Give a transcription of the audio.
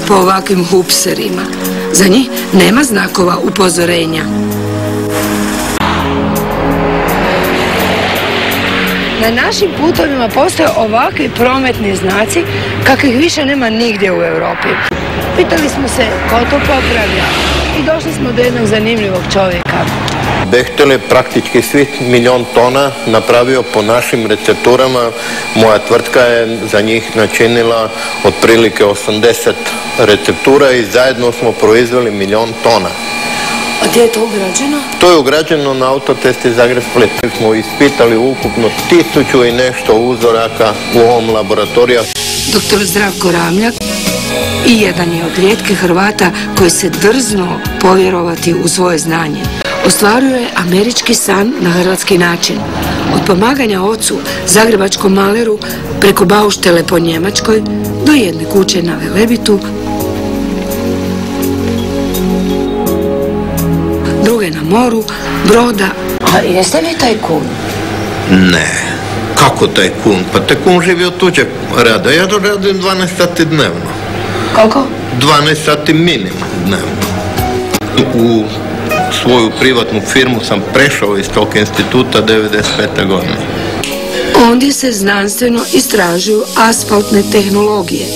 po ovakvim hupserima. Za njih nema znakova upozorenja. Na našim putovima postoje ovakvi prometni znaci kakvih više nema nigdje u Europi. Pitali smo se ko to popravlja i došli smo do jednog zanimljivog čovjeka. Bechtel je praktički svih 1.000.000 tona napravio po našim recepturama. Moja tvrtka je za njih načinila otprilike 80 receptura i zajedno smo proizveli 1.000.000 tona. A gdje je to ugrađeno? To je ugrađeno na autocesti Zagreb-Split. Smo ispitali ukupno 1000 i nešto uzoraka u ovom laboratoriju. Dr. Zdravko Ramljak i jedan je od rijetkih Hrvata koji se drznuo povjerovati u svoje znanje. Ostvaruje američki san na hrvatski način. Od pomaganja ocu, zagrebačkom maleru, preko bauštele po Njemačkoj, do jedne kuće na Velebitu, druge na moru, broda. A jeste vi tajkun? Ne. Kako tajkun? Pa tajkun živi od tuđeg rada. Ja to radim 12 sati dnevno. Koliko? 12 sati minimum dnevno. U svoju privatnu firmu sam prešao iz tog instituta 95. godine. Ondje se znanstveno istražuju asfaltne tehnologije.